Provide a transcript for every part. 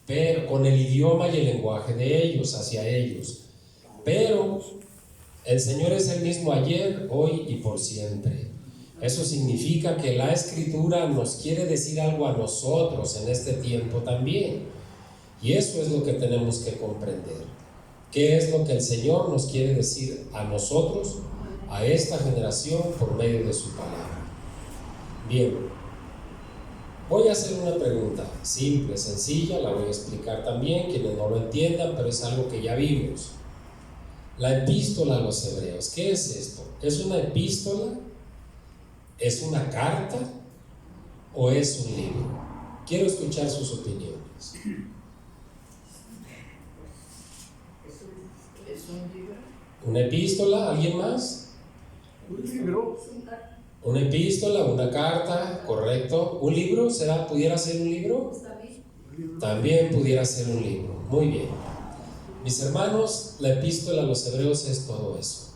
pero con el idioma y el lenguaje de ellos, hacia ellos. Pero el Señor es el mismo ayer, hoy y por siempre. Eso significa que la Escritura nos quiere decir algo a nosotros en este tiempo también. Y eso es lo que tenemos que comprender. ¿Qué es lo que el Señor nos quiere decir a nosotros, a esta generación, por medio de su palabra? Bien, voy a hacer una pregunta simple, sencilla, la voy a explicar también, quienes no lo entiendan, pero es algo que ya vimos. La epístola a los hebreos, ¿qué es esto? ¿Es una epístola? ¿Es una carta? ¿O es un libro? Quiero escuchar sus opiniones. ¿Es un libro? ¿Una epístola? ¿Alguien más? Un libro. Una epístola, una carta, correcto. ¿Un libro? ¿Pudiera ser un libro? También pudiera ser un libro. Muy bien. Mis hermanos, la epístola a los hebreos es todo eso.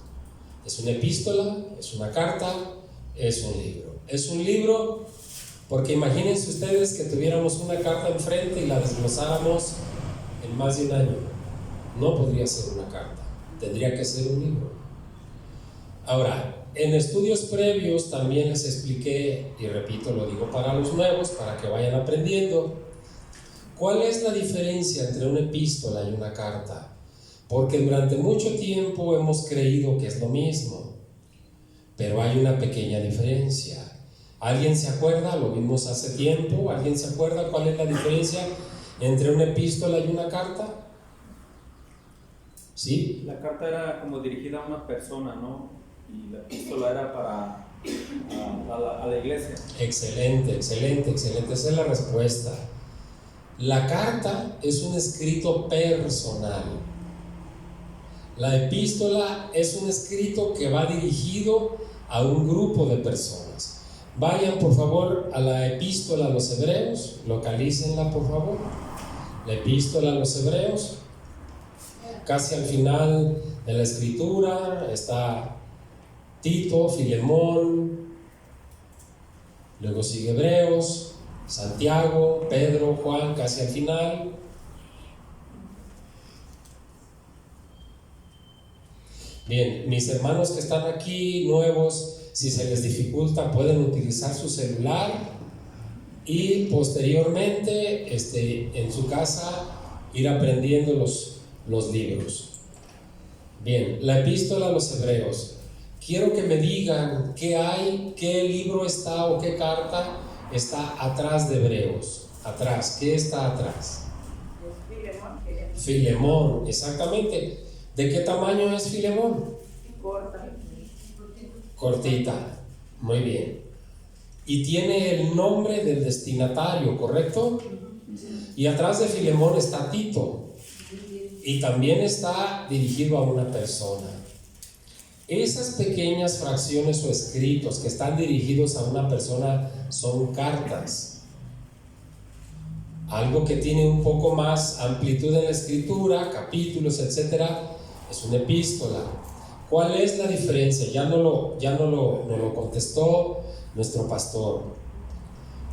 Es una epístola, es una carta, es un libro. Es un libro porque imagínense ustedes que tuviéramos una carta enfrente y la desglosáramos en más de un año. No podría ser una carta, tendría que ser un libro. Ahora, en estudios previos también les expliqué, y repito, lo digo para los nuevos, para que vayan aprendiendo, ¿cuál es la diferencia entre una epístola y una carta? Porque durante mucho tiempo hemos creído que es lo mismo, pero hay una pequeña diferencia. ¿Alguien se acuerda? Lo vimos hace tiempo. ¿Alguien se acuerda cuál es la diferencia entre una epístola y una carta? ¿Sí? La carta era como dirigida a una persona, ¿no? Y la epístola era para a la iglesia. Excelente. Esa es la respuesta. La carta es un escrito personal. La epístola es un escrito que va dirigido a un grupo de personas. Vayan por favor a la epístola a los hebreos, localícenla por favor. La epístola a los hebreos, casi al final de la escritura está Tito, Filemón, luego sigue Hebreos, Santiago, Pedro, Juan, casi al final. Bien, mis hermanos que están aquí, nuevos, si se les dificulta pueden utilizar su celular y posteriormente en su casa ir aprendiendo los libros. Bien, la epístola a los hebreos. Quiero que me digan qué hay, qué libro está o qué carta está atrás de Hebreos. Atrás, ¿qué está atrás? Filemón, exactamente. ¿De qué tamaño es Filemón? Cortita, muy bien. Y tiene el nombre del destinatario, ¿correcto? Y atrás de Filemón está Tito. Y también está dirigido a una persona. Esas pequeñas fracciones o escritos que están dirigidos a una persona son cartas. Algo que tiene un poco más amplitud en la escritura, capítulos, etcétera, es una epístola. ¿Cuál es la diferencia? Ya no lo contestó nuestro pastor.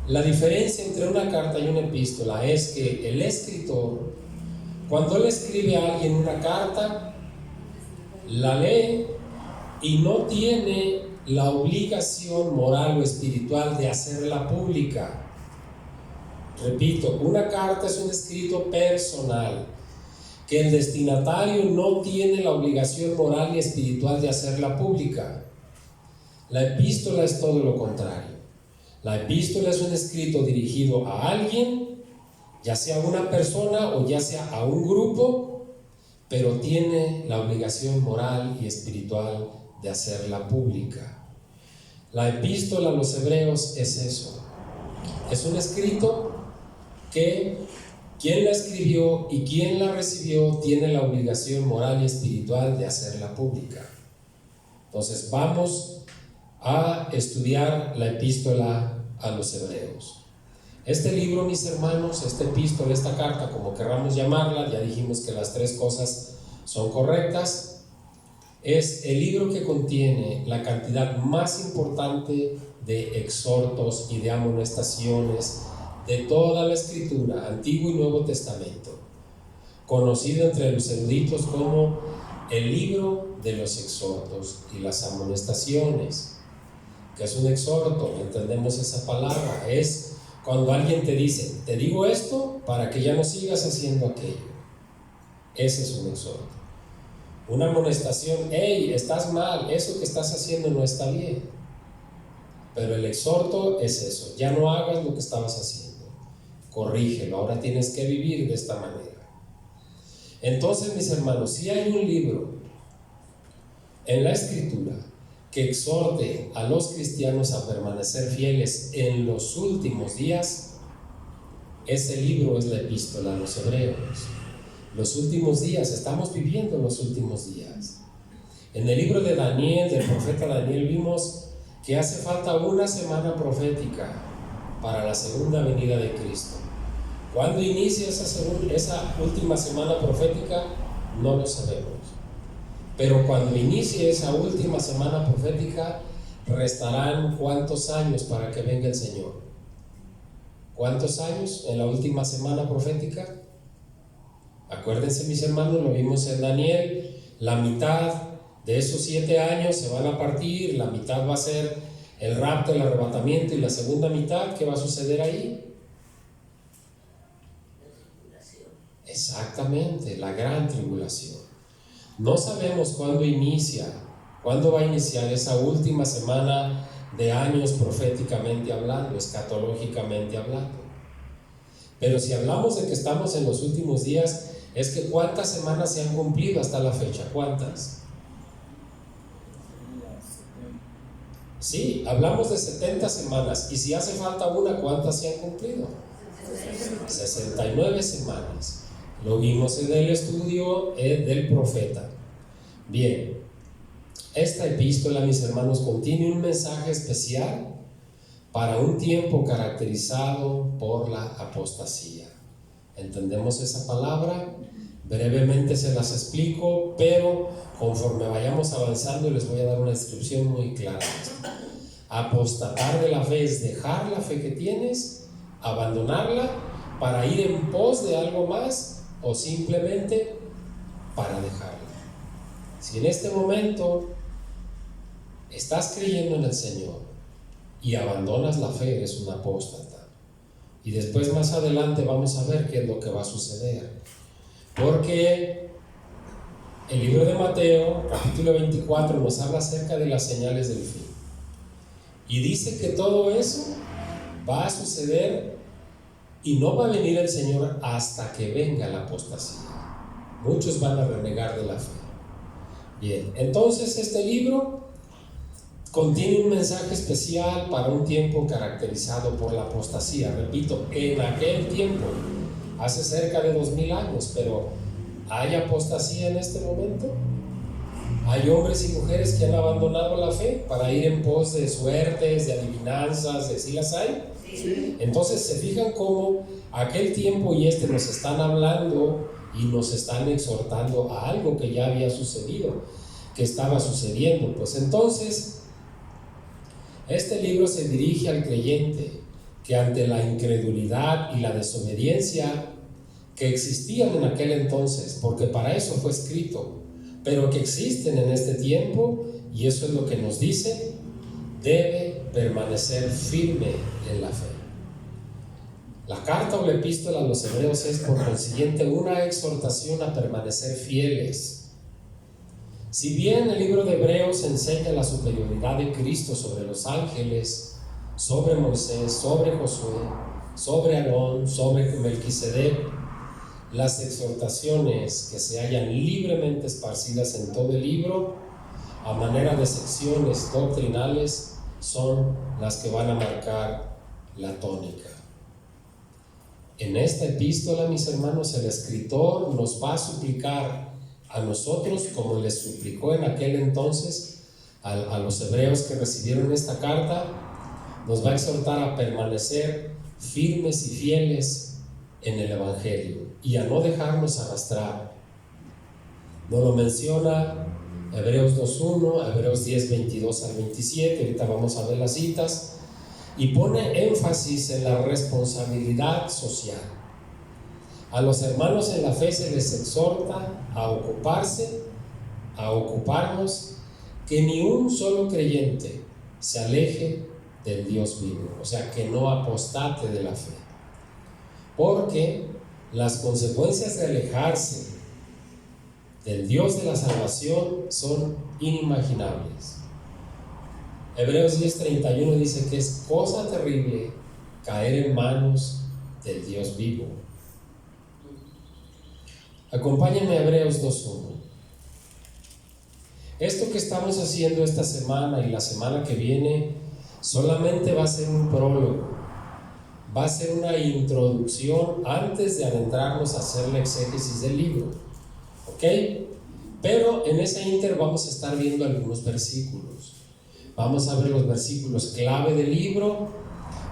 La diferencia entre una carta y una epístola es que el escritor, cuando él escribe a alguien una carta, la lee y no tiene la obligación moral o espiritual de hacerla pública. Repito, una carta es un escrito personal, que el destinatario no tiene la obligación moral y espiritual de hacerla pública. La epístola es todo lo contrario. La epístola es un escrito dirigido a alguien, ya sea a una persona o ya sea a un grupo, pero tiene la obligación moral y espiritual de hacerla pública. La epístola a los hebreos es eso. Es un escrito que quien la escribió y quien la recibió tiene la obligación moral y espiritual de hacerla pública. Entonces vamos a estudiar la epístola a los hebreos. Este libro, mis hermanos, esta epístola, esta carta, como querramos llamarla, ya dijimos que las tres cosas son correctas, es el libro que contiene la cantidad más importante de exhortos y de amonestaciones, de toda la Escritura, Antiguo y Nuevo Testamento, conocido entre los eruditos como el libro de los exhortos y las amonestaciones. ¿Qué es un exhorto? Entendemos esa palabra. Es cuando alguien te dice, te digo esto para que ya no sigas haciendo aquello. Ese es un exhorto. Una amonestación, hey, estás mal, eso que estás haciendo no está bien. Pero el exhorto es eso, ya no hagas lo que estabas haciendo, corrígelo, ahora tienes que vivir de esta manera. Entonces, mis hermanos, si hay un libro en la Escritura que exhorte a los cristianos a permanecer fieles en los últimos días, ese libro es la Epístola a los Hebreos. Los últimos días, estamos viviendo los últimos días. En el libro de Daniel, del profeta Daniel, vimos que hace falta una semana profética para la segunda venida de Cristo. ¿Cuándo inicia esa última semana profética? No lo sabemos. Pero cuando inicie esa última semana profética, restarán ¿cuántos años para que venga el Señor? ¿Cuántos años en la última semana profética? Acuérdense, mis hermanos, lo vimos en Daniel, la mitad de esos 7 años se van a partir, la mitad va a ser el rapto, el arrebatamiento, y la segunda mitad, ¿qué va a suceder ahí? Exactamente, la gran tribulación. No sabemos cuándo va a iniciar esa última semana de años proféticamente hablando, escatológicamente hablando. Pero si hablamos de que estamos en los últimos días, es que ¿cuántas semanas se han cumplido hasta la fecha? ¿Cuántas? Sí, hablamos de 70 semanas. Y si hace falta una, ¿cuántas se han cumplido? 69 semanas. Lo vimos en el estudio del profeta. Bien, esta epístola, mis hermanos, contiene un mensaje especial para un tiempo caracterizado por la apostasía. ¿Entendemos esa palabra? Brevemente se las explico, pero conforme vayamos avanzando les voy a dar una descripción muy clara de esto. Apostatar de la fe es dejar la fe que tienes, abandonarla para ir en pos de algo más, o simplemente para dejarla. Si en este momento estás creyendo en el Señor y abandonas la fe, eres un apóstata. Y después, más adelante, vamos a ver qué es lo que va a suceder. Porque el libro de Mateo, capítulo 24, nos habla acerca de las señales del fin. Y dice que todo eso va a suceder y no va a venir el Señor hasta que venga la apostasía. Muchos van a renegar de la fe. Bien, entonces este libro contiene un mensaje especial para un tiempo caracterizado por la apostasía. Repito, en aquel tiempo, hace cerca de 2000 años, pero ¿hay apostasía en este momento? ¿Hay hombres y mujeres que han abandonado la fe para ir en pos de suertes, de adivinanzas, de si las hay? Sí. Entonces se fijan cómo aquel tiempo y nos están hablando y nos están exhortando a algo que ya había sucedido, que estaba sucediendo. Pues entonces este libro se dirige al creyente que ante la incredulidad y la desobediencia que existían en aquel entonces, porque para eso fue escrito, pero que existen en este tiempo, y eso es lo que nos dice, debe permanecer firme en la fe. La carta o la epístola a los Hebreos es por consiguiente una exhortación a permanecer fieles. Si bien el libro de Hebreos enseña la superioridad de Cristo sobre los ángeles, sobre Moisés, sobre Josué, sobre Aarón, sobre Melquisedec, las exhortaciones que se hallan libremente esparcidas en todo el libro, a manera de secciones doctrinales, son las que van a marcar la tónica. En esta epístola, mis hermanos, el escritor nos va a suplicar a nosotros, como les suplicó en aquel entonces a los hebreos que recibieron esta carta, nos va a exhortar a permanecer firmes y fieles en el Evangelio y a no dejarnos arrastrar. Nos lo menciona Hebreos 2.1, Hebreos 10, 22 al 27, ahorita vamos a ver las citas, y pone énfasis en la responsabilidad social. A los hermanos en la fe se les exhorta a ocuparnos, que ni un solo creyente se aleje del Dios vivo, o sea, que no apostate de la fe, porque las consecuencias de alejarse del Dios de la salvación son inimaginables. Hebreos 10:31 dice que es cosa terrible caer en manos del Dios vivo. Acompáñenme a Hebreos 2:1. Esto que estamos haciendo esta semana y la semana que viene solamente va a ser un prólogo, va a ser una introducción antes de adentrarnos a hacer la exégesis del libro, ¿ok? Pero en ese inter vamos a estar viendo algunos versículos. Vamos a ver los versículos clave del libro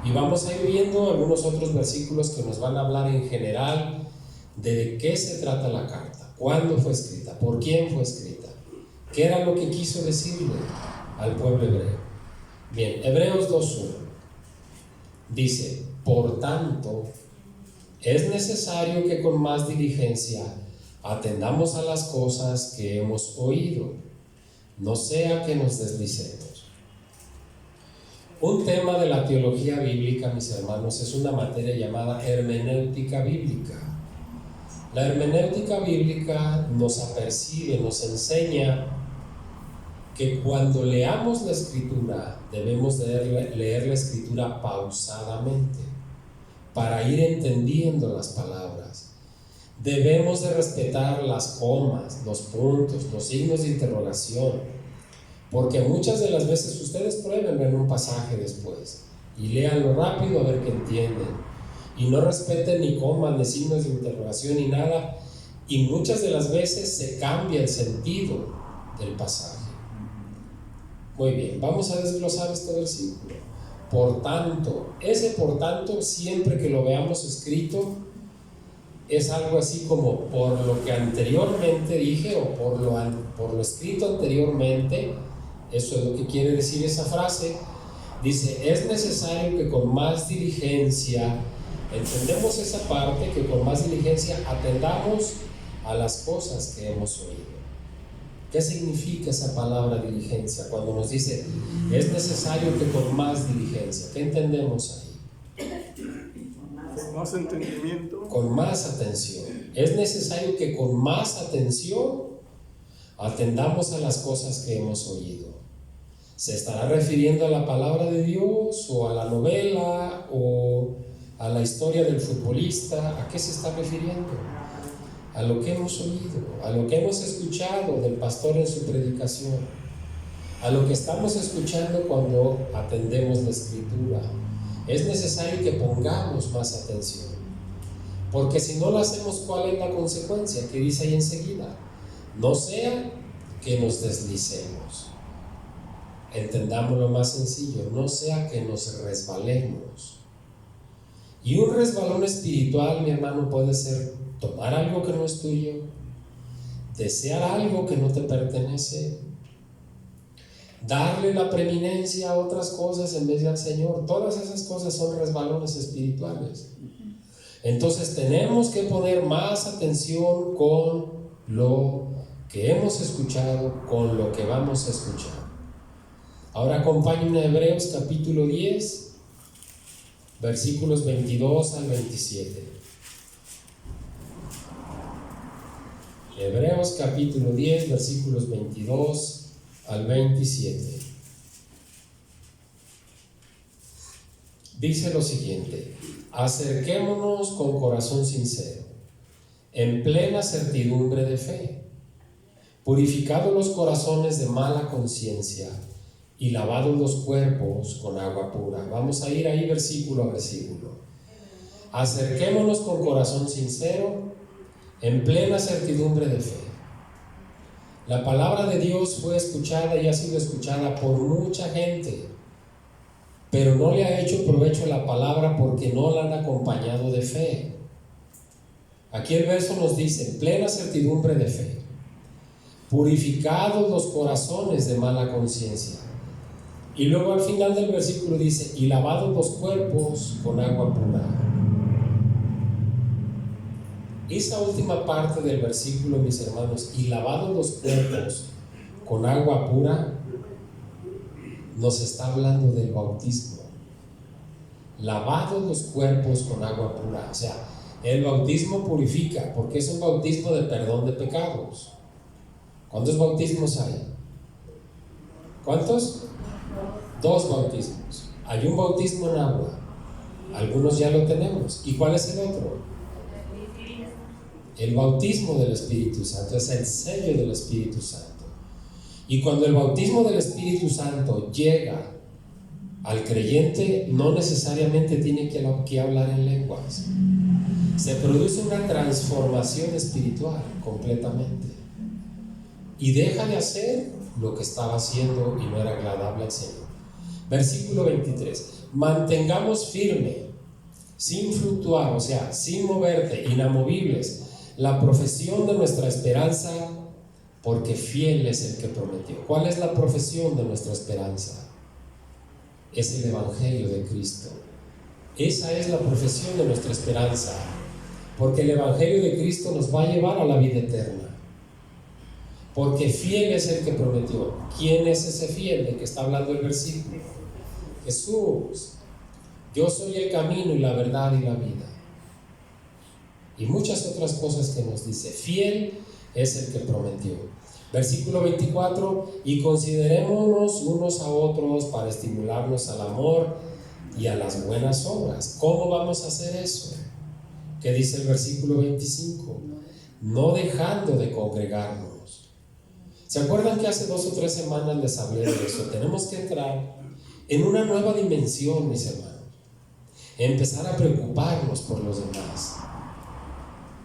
y vamos a ir viendo algunos otros versículos que nos van a hablar en general de qué se trata la carta, cuándo fue escrita, por quién fue escrita, qué era lo que quiso decirle al pueblo hebreo. Bien, Hebreos 2:1 dice: por tanto, es necesario que con más diligencia atendamos a las cosas que hemos oído, no sea que nos deslicemos. Un tema de la teología bíblica, mis hermanos, es una materia llamada hermenéutica bíblica. La hermenéutica bíblica nos apercibe, nos enseña que cuando leamos la escritura debemos leer la escritura pausadamente para ir entendiendo las palabras. Debemos de respetar las comas, los puntos, los signos de interrogación, porque muchas de las veces ustedes prueben ver un pasaje después y léanlo rápido a ver qué entienden, y no respeten ni comas, ni signos de interrogación, ni nada, y muchas de las veces se cambia el sentido del pasaje. Muy bien, vamos a desglosar este versículo. Por tanto, ese por tanto, siempre que lo veamos escrito, es algo así como por lo que anteriormente dije, o por lo escrito anteriormente. Eso es lo que quiere decir esa frase. Dice: es necesario que con más diligencia, entendemos esa parte, que con más diligencia atendamos a las cosas que hemos oído. ¿Qué significa esa palabra diligencia? Cuando nos dice es necesario que con más diligencia, ¿qué entendemos ahí? Con más entendimiento. Con más atención. Es necesario que con más atención atendamos a las cosas que hemos oído. ¿Se estará refiriendo a la palabra de Dios, o a la novela, o a la historia del futbolista? ¿A qué se está refiriendo? A lo que hemos oído, a lo que hemos escuchado del pastor en su predicación, a lo que estamos escuchando cuando atendemos la escritura. Es necesario que pongamos más atención, porque si no lo hacemos, ¿cuál es la consecuencia? Que dice ahí enseguida: no sea que nos deslicemos. Entendámoslo más sencillo: no sea que nos resbalemos. Y un resbalón espiritual, mi hermano, puede ser tomar algo que no es tuyo, desear algo que no te pertenece, darle la preeminencia a otras cosas en vez de al Señor. Todas esas cosas son resbalones espirituales. Entonces tenemos que poner más atención con lo que hemos escuchado, con lo que vamos a escuchar. Ahora acompáñenme a Hebreos capítulo 10, versículos 22 al 27. Hebreos capítulo 10, versículos 22 al 27. Dice lo siguiente: acerquémonos con corazón sincero, en plena certidumbre de fe, purificados los corazones de mala conciencia y lavados los cuerpos con agua pura. Vamos a ir ahí versículo a versículo. Acerquémonos con corazón sincero, en plena certidumbre de fe. La palabra de Dios fue escuchada y ha sido escuchada por mucha gente, pero no le ha hecho provecho la palabra porque no la han acompañado de fe. Aquí el verso nos dice: en plena certidumbre de fe, purificados los corazones de mala conciencia Y luego al final del versículo dice, y lavados los cuerpos con agua pura. Esa última parte del versículo, mis hermanos, y lavados los cuerpos con agua pura, nos está hablando del bautismo. Lavados los cuerpos con agua pura. O sea, el bautismo purifica, porque es un bautismo de perdón de pecados. ¿Cuántos bautismos hay? ¿Cuántos? 2 bautismos. Hay un bautismo en agua. Algunos ya lo tenemos. ¿Y cuál es el otro? El bautismo del Espíritu Santo. Es el sello del Espíritu Santo. Y cuando el bautismo del Espíritu Santo llega al creyente, no necesariamente tiene que hablar en lenguas. Se produce una transformación espiritual completamente. Y deja de hacer lo que estaba haciendo y no era agradable al Señor. Versículo 23. Mantengamos firme, sin fluctuar, o sea, sin moverte, inamovibles, la profesión de nuestra esperanza, porque fiel es el que prometió. ¿Cuál es la profesión de nuestra esperanza? Es el Evangelio de Cristo. Esa es la profesión de nuestra esperanza, porque el Evangelio de Cristo nos va a llevar a la vida eterna. Porque fiel es el que prometió. ¿Quién es ese fiel del que está hablando el versículo? Jesús. Yo soy el camino y la verdad y la vida. Y muchas otras cosas que nos dice. Fiel es el que prometió. Versículo 24. Y considerémonos unos a otros para estimularnos al amor y a las buenas obras. ¿Cómo vamos a hacer eso? ¿Qué dice el versículo 25? No dejando de congregarnos. ¿Se acuerdan que hace 2 o 3 semanas les hablé de eso? Tenemos que entrar en una nueva dimensión, mis hermanos. Empezar a preocuparnos por los demás.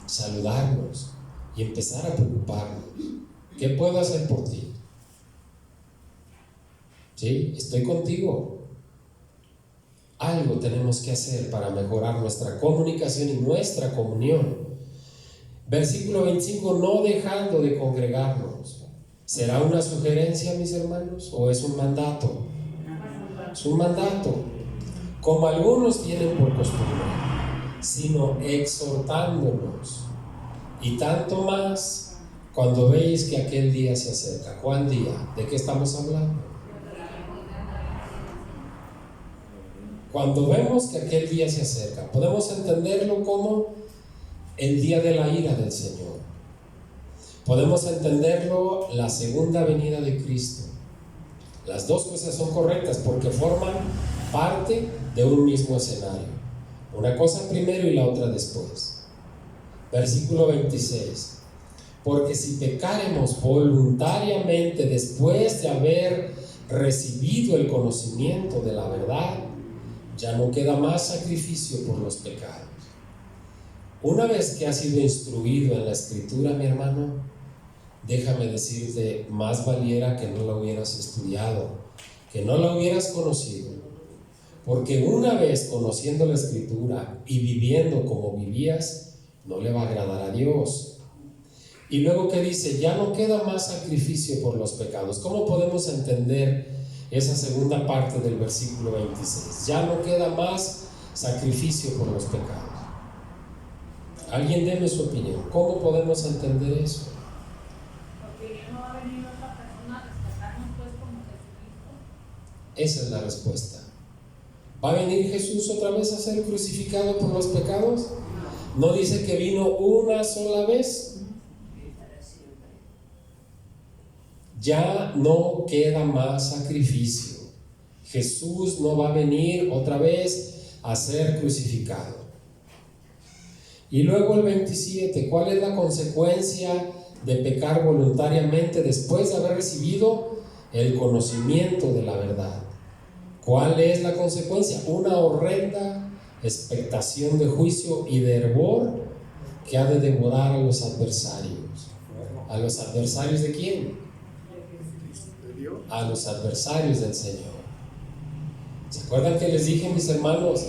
Saludarnos y empezar a preocuparnos. ¿Qué puedo hacer por ti? ¿Sí? Estoy contigo. Algo tenemos que hacer para mejorar nuestra comunicación y nuestra comunión. Versículo 25, no dejando de congregarnos. ¿Será una sugerencia, mis hermanos? ¿O es un mandato? Es un mandato. Como algunos tienen por costumbre, sino exhortándonos. Y tanto más cuando veis que aquel día se acerca. ¿Cuál día? ¿De qué estamos hablando? Cuando vemos que aquel día se acerca, podemos entenderlo como el día de la ira del Señor. Podemos entenderlo la segunda venida de Cristo. Las dos cosas son correctas porque forman parte de un mismo escenario. Una cosa primero y la otra después. Versículo 26. Porque si pecáremos voluntariamente después de haber recibido el conocimiento de la verdad, ya no queda más sacrificio por los pecados. Una vez que has sido instruido en la Escritura, mi hermano, déjame decirte, más valiera que no la hubieras estudiado, que no la hubieras conocido. Porque una vez conociendo la Escritura y viviendo como vivías, no le va a agradar a Dios. Y luego que dice, ya no queda más sacrificio por los pecados. ¿Cómo podemos entender esa segunda parte del versículo 26? Ya no queda más sacrificio por los pecados. Alguien deme su opinión. ¿Cómo podemos entender eso? Porque ya no va a venir otra persona a rescatarnos pues como Jesucristo. Esa es la respuesta. ¿Va a venir Jesús otra vez a ser crucificado por los pecados? ¿No dice que vino una sola vez? Ya no queda más sacrificio. Jesús no va a venir otra vez a ser crucificado. Y luego el 27, ¿cuál es la consecuencia de pecar voluntariamente después de haber recibido el conocimiento de la verdad? ¿Cuál es la consecuencia? Una horrenda expectación de juicio y de hervor que ha de devorar a los adversarios. ¿A los adversarios de quién? A los adversarios del Señor. ¿Se acuerdan que les dije, mis hermanos?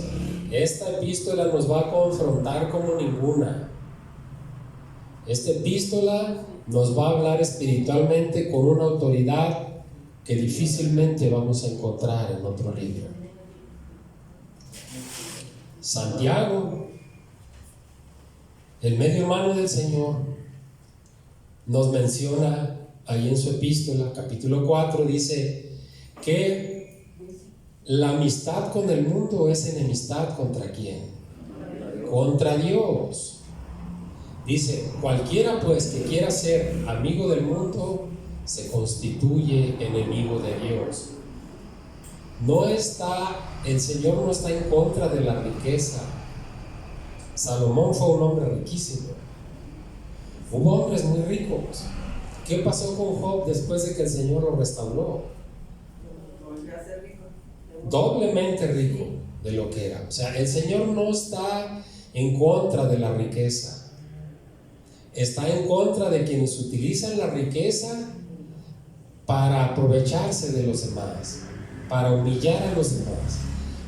Esta epístola nos va a confrontar como ninguna. Esta epístola nos va a hablar espiritualmente con una autoridad que difícilmente vamos a encontrar en otro libro. Santiago, el medio hermano del Señor, nos menciona ahí en su epístola, capítulo 4, dice que la amistad con el mundo es enemistad ¿contra quién? Contra Dios. Dice, cualquiera pues que quiera ser amigo del mundo se constituye enemigo de Dios. El Señor no está en contra de la riqueza. Salomón fue un hombre riquísimo. Hubo hombres muy ricos. ¿Qué pasó con Job después de que el Señor lo restauró? Doblemente rico de lo que era. O sea, el Señor no está en contra de la riqueza. Está en contra de quienes utilizan la riqueza para aprovecharse de los demás, para humillar a los demás.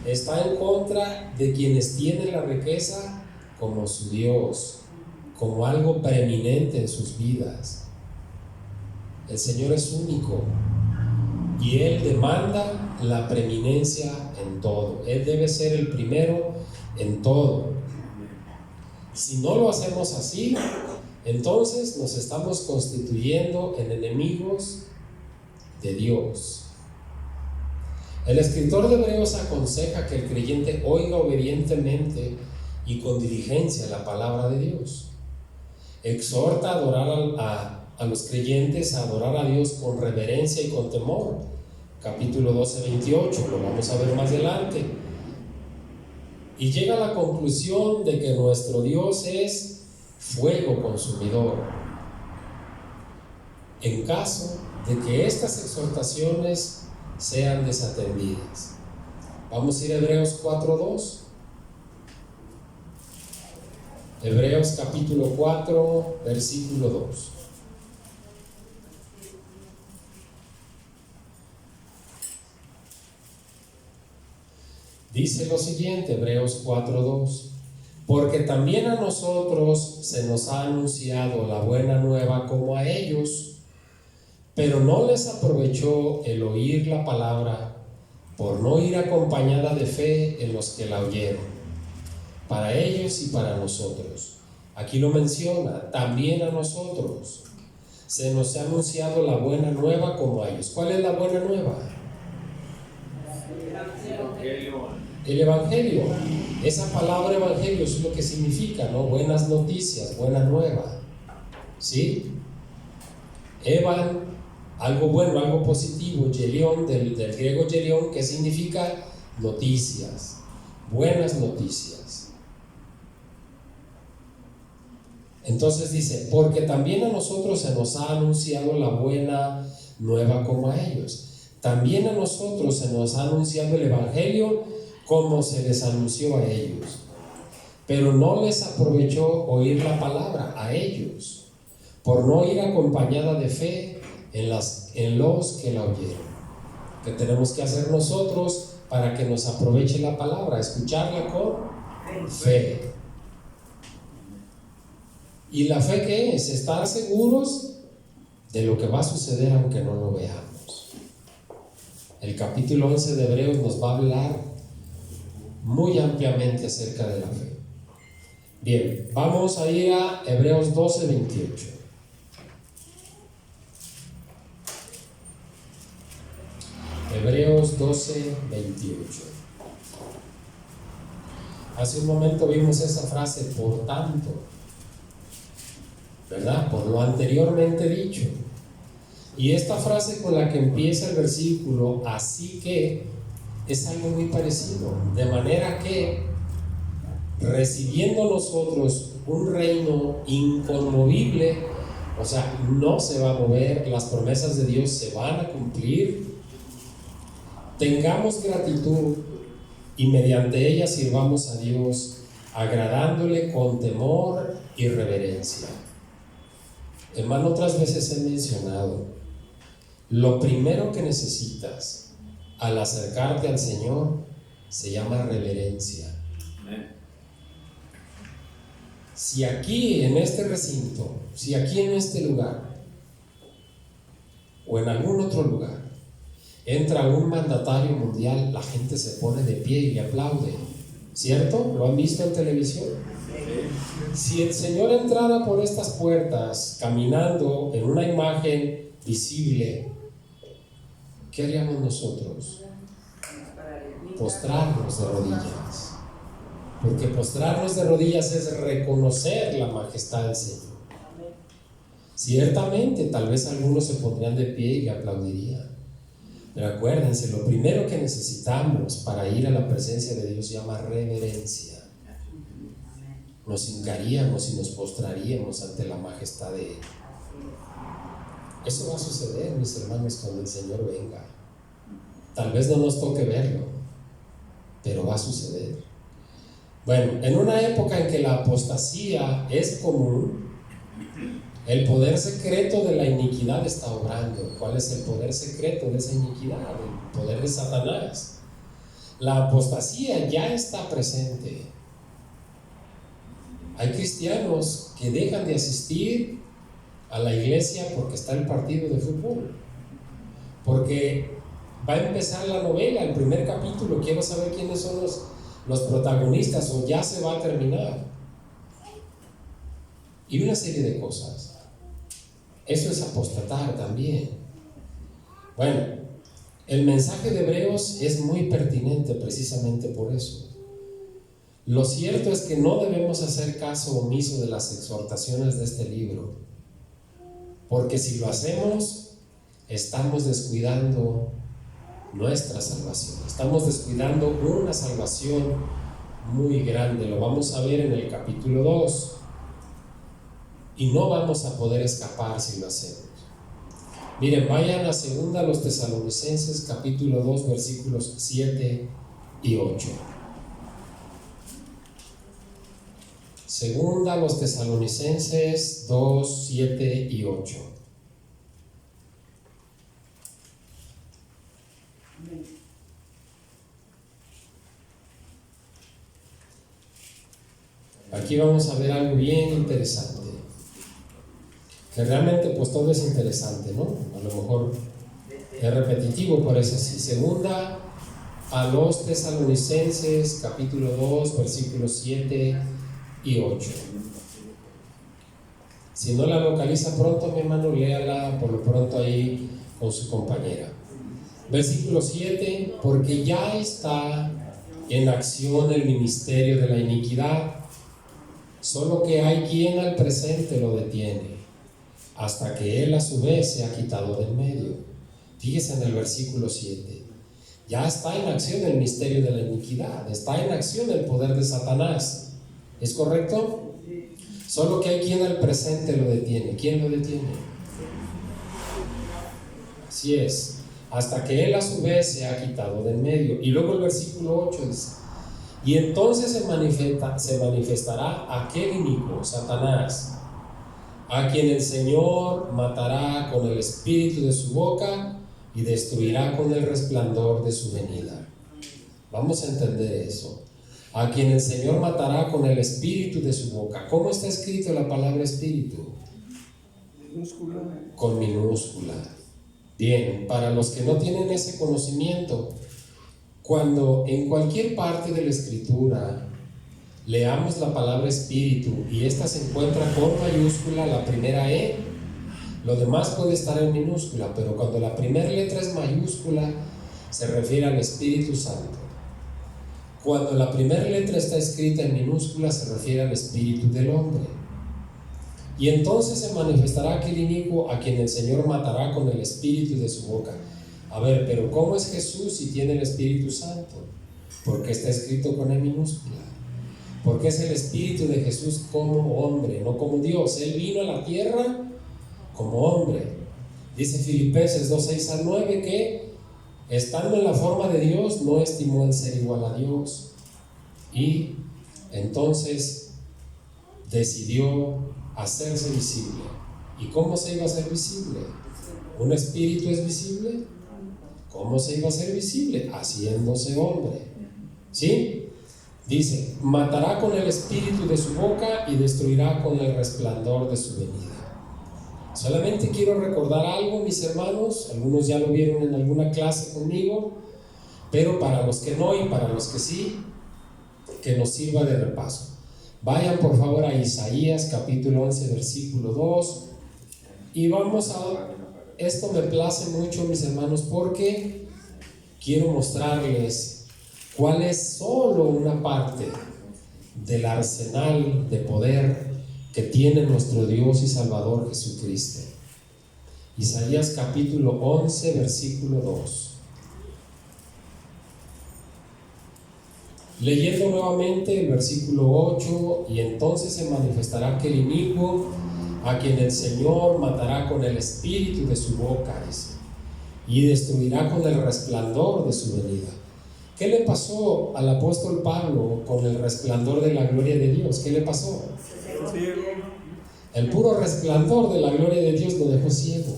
Está en contra de quienes tienen la riqueza como su Dios, como algo preeminente en sus vidas. El Señor es único y Él demanda la preeminencia en todo. Él debe ser el primero en todo. Si no lo hacemos así, entonces nos estamos constituyendo en enemigos de Dios. El escritor de Hebreos aconseja que el creyente oiga obedientemente y con diligencia la palabra de Dios. Exhorta a adorar a los creyentes a adorar a Dios con reverencia y con temor. Capítulo 12, 28, lo vamos a ver más adelante. Y llega a la conclusión de que nuestro Dios es fuego consumidor. En caso de que estas exhortaciones sean desatendidas. Vamos a ir a Hebreos 4:2. Hebreos capítulo 4, versículo 2. Dice lo siguiente, Hebreos 4:2: porque también a nosotros se nos ha anunciado la buena nueva como a ellos, pero no les aprovechó el oír la palabra por no ir acompañada de fe en los que la oyeron. Para ellos y para nosotros. Aquí lo menciona, también a nosotros se nos ha anunciado la buena nueva como a ellos. ¿Cuál es la buena nueva? El Evangelio. Esa palabra Evangelio es lo que significa, ¿no? Buenas noticias, buena nueva. ¿Sí? Evan, algo bueno, algo positivo. Gelión, del griego gelión, que significa noticias, buenas noticias. Entonces dice, porque también a nosotros se nos ha anunciado la buena nueva como a ellos. También a nosotros se nos ha anunciado el Evangelio como se les anunció a ellos. Pero no les aprovechó oír la palabra a ellos, por no ir acompañada de fe en los que la oyeron. ¿Qué tenemos que hacer nosotros para que nos aproveche la palabra? Escucharla con fe. ¿Y la fe qué es? Estar seguros de lo que va a suceder aunque no lo veamos. El capítulo 11 de Hebreos nos va a hablar muy ampliamente acerca de la fe. Bien, vamos a ir a Hebreos 12, 28. Hebreos 12, 28. Hace un momento vimos esa frase, por tanto, ¿verdad? Por lo anteriormente dicho. Y esta frase con la que empieza el versículo, así que, es algo muy parecido. De manera que, recibiendo nosotros un reino inconmovible, o sea, no se va a mover, las promesas de Dios se van a cumplir, tengamos gratitud y mediante ella sirvamos a Dios, agradándole con temor y reverencia. Hermano, otras veces he mencionado, lo primero que necesitas al acercarte al Señor se llama reverencia. Si aquí en este recinto, si aquí en este lugar o en algún otro lugar entra un mandatario mundial, la gente se pone de pie y le aplaude, ¿cierto? ¿Lo han visto en televisión? Si el Señor entrara por estas puertas caminando en una imagen visible, ¿qué haríamos nosotros? Postrarnos de rodillas, porque postrarnos de rodillas es reconocer la majestad del Señor. Ciertamente, tal vez algunos se pondrían de pie y le aplaudirían, pero acuérdense, lo primero que necesitamos para ir a la presencia de Dios se llama reverencia. Nos hincaríamos y nos postraríamos ante la majestad de Él. Eso va a suceder, mis hermanos, cuando el Señor venga. Tal vez no nos toque verlo, pero va a suceder. Bueno, en una época en que la apostasía es común, el poder secreto de la iniquidad está obrando. ¿Cuál es el poder secreto de esa iniquidad? El poder de Satanás. La apostasía ya está presente. Hay cristianos que dejan de asistir a la iglesia porque está el partido de fútbol, porque va a empezar la novela, el primer capítulo, quiero saber quiénes son los protagonistas, o ya se va a terminar, y una serie de cosas. Eso es apostatar también. Bueno, el mensaje de Hebreos es muy pertinente precisamente por eso. Lo cierto es que no debemos hacer caso omiso de las exhortaciones de este libro, porque si lo hacemos, estamos descuidando nuestra salvación, estamos descuidando una salvación muy grande. Lo vamos a ver en el capítulo 2, y no vamos a poder escapar si lo hacemos. Miren, vayan a 2 Tesalonicenses capítulo 2 versículos 7 y 8. 2 Tesalonicenses 2, 7 y 8. Aquí vamos a ver algo bien interesante, que realmente pues todo es interesante, ¿no? A lo mejor es repetitivo, pero es así. 2 Tesalonicenses capítulo 2 versículos 7 y 8. Si no la localiza pronto, mi hermano, léala por lo pronto ahí con su compañera. Versículo 7: porque ya está en acción el ministerio de la iniquidad, solo que hay quien al presente lo detiene, hasta que él a su vez se ha quitado del medio. Fíjese en el versículo 7. Ya está en acción el misterio de la iniquidad, está en acción el poder de Satanás. ¿Es correcto? Solo que hay quien al presente lo detiene. ¿Quién lo detiene? Así es, hasta que él a su vez se ha quitado del medio. Y luego el versículo 8 dice: y entonces se manifestará aquel inicuo, Satanás, a quien el Señor matará con el espíritu de su boca y destruirá con el resplandor de su venida. Vamos a entender eso. A quien el Señor matará con el espíritu de su boca. ¿Cómo está escrito la palabra espíritu? Minúscula. Con minúscula. Bien, para los que no tienen ese conocimiento, cuando en cualquier parte de la escritura leamos la palabra espíritu y esta se encuentra con mayúscula, la primera E, lo demás puede estar en minúscula, pero cuando la primera letra es mayúscula, se refiere al Espíritu Santo. Cuando la primera letra está escrita en minúscula, se refiere al espíritu del hombre. Y entonces se manifestará aquel inicuo a quien el Señor matará con el espíritu de su boca. A ver, pero ¿cómo es Jesús si tiene el Espíritu Santo? Porque está escrito con E minúscula. Porque es el Espíritu de Jesús como hombre, no como Dios. Él vino a la tierra como hombre. Dice Filipenses 2, 6 al 9 que estando en la forma de Dios, no estimó el ser igual a Dios, y entonces decidió hacerse visible. ¿Y cómo se iba a hacer visible? ¿Un espíritu es visible? ¿Cómo se iba a hacer visible? Haciéndose hombre. ¿Sí? Dice: matará con el espíritu de su boca y destruirá con el resplandor de su venida. Solamente quiero recordar algo, mis hermanos, algunos ya lo vieron en alguna clase conmigo, pero para los que no y para los que sí, que nos sirva de repaso. Vayan por favor a Isaías capítulo 11 versículo 2 y vamos a... Esto me place mucho, mis hermanos, porque quiero mostrarles cuál es solo una parte del arsenal de poder que tiene nuestro Dios y Salvador Jesucristo. Isaías capítulo 11 versículo 2. Leyendo nuevamente el versículo 8: y entonces se manifestará aquel inicuo a quien el Señor matará con el espíritu de su boca, dice, y destruirá con el resplandor de su venida. ¿Qué le pasó al apóstol Pablo con el resplandor de la gloria de Dios? ¿Qué le pasó? El puro resplandor de la gloria de Dios lo dejó ciego.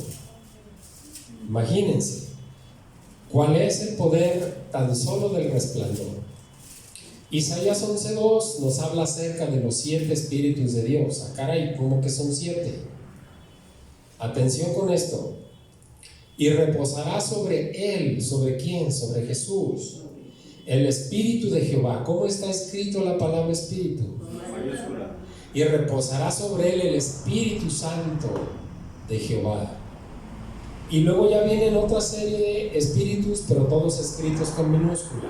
Imagínense cuál es el poder tan solo del resplandor. Isaías 11:2 nos habla acerca de los 7 espíritus de Dios. Ah, caray, ¿cómo que son 7? Atención con esto. Y reposará sobre él, ¿sobre quién? Sobre Jesús, el espíritu de Jehová. ¿Cómo está escrito la palabra espíritu? Y reposará sobre él el Espíritu Santo de Jehová. Y luego ya vienen otra serie de espíritus, pero todos escritos con minúscula.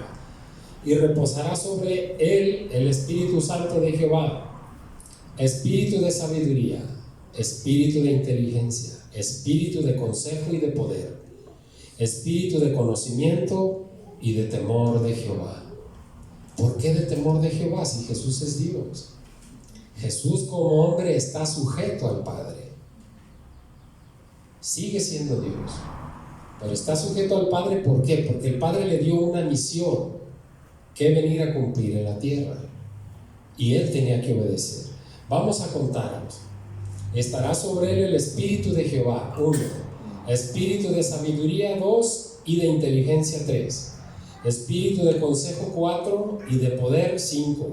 Y reposará sobre él el Espíritu Santo de Jehová, espíritu de sabiduría, espíritu de inteligencia, espíritu de consejo y de poder, espíritu de conocimiento y de temor de Jehová. ¿Por qué de temor de Jehová si Jesús es Dios? Jesús como hombre está sujeto al Padre. Sigue siendo Dios, pero está sujeto al Padre. ¿Por qué? Porque el Padre le dio una misión que venir a cumplir en la tierra y él tenía que obedecer. Vamos a contarlos. Estará sobre él el Espíritu de Jehová, 1, Espíritu de sabiduría, 2, y de inteligencia, 3, Espíritu de consejo, 4, y de poder, 5,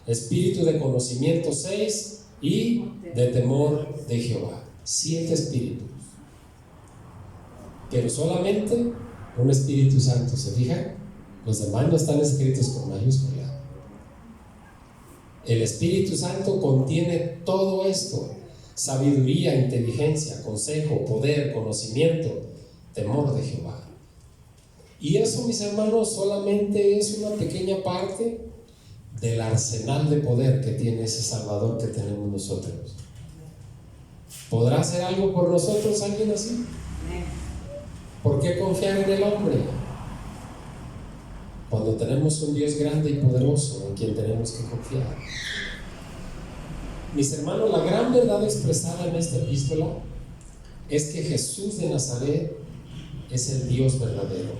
Espíritu de conocimiento, 6, y de temor de Jehová. 7 espíritus, pero solamente un Espíritu Santo. ¿Se fijan? Los demás no están escritos con mayúscula. El Espíritu Santo contiene todo esto: sabiduría, inteligencia, consejo, poder, conocimiento, temor de Jehová. Y eso, mis hermanos, solamente es una pequeña parte del arsenal de poder que tiene ese Salvador que tenemos nosotros. ¿Podrá hacer algo por nosotros alguien así? ¿Por qué confiar en el hombre cuando tenemos un Dios grande y poderoso en quien tenemos que confiar? Mis hermanos, la gran verdad expresada en esta epístola es que Jesús de Nazaret es el Dios verdadero.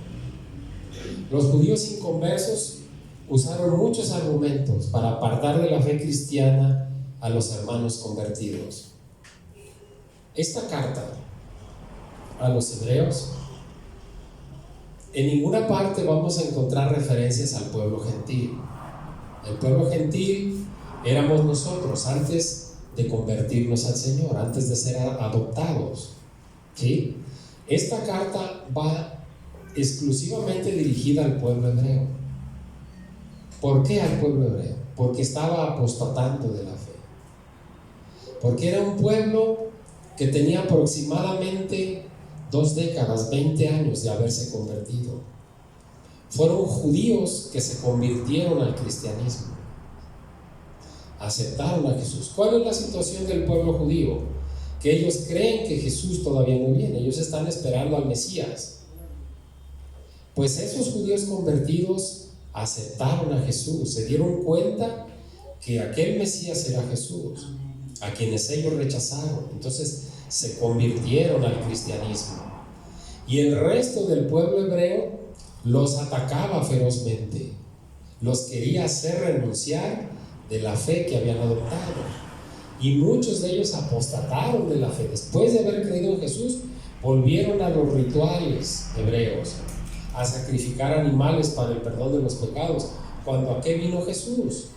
Los judíos inconversos usaron muchos argumentos para apartar de la fe cristiana a los hermanos convertidos. Esta carta a los hebreos, en ninguna parte vamos a encontrar referencias al pueblo gentil. El pueblo gentil éramos nosotros antes de convertirnos al Señor, antes de ser adoptados, ¿sí? Esta carta va exclusivamente dirigida al pueblo hebreo. ¿Por qué al pueblo hebreo? Porque estaba apostatando de la fe. Porque era un pueblo que tenía aproximadamente 2 décadas, 20 años de haberse convertido. Fueron judíos que se convirtieron al cristianismo, aceptaron a Jesús. ¿Cuál es la situación del pueblo judío? Que ellos creen que Jesús todavía no viene, ellos están esperando al Mesías. Pues esos judíos convertidos aceptaron a Jesús, se dieron cuenta que aquel Mesías era Jesús, a quienes ellos rechazaron. Entonces se convirtieron al cristianismo. Y el resto del pueblo hebreo los atacaba ferozmente, los quería hacer renunciar de la fe que habían adoptado. Y muchos de ellos apostataron de la fe. Después de haber creído en Jesús, volvieron a los rituales hebreos, a sacrificar animales para el perdón de los pecados, cuando ¿a qué vino Jesús?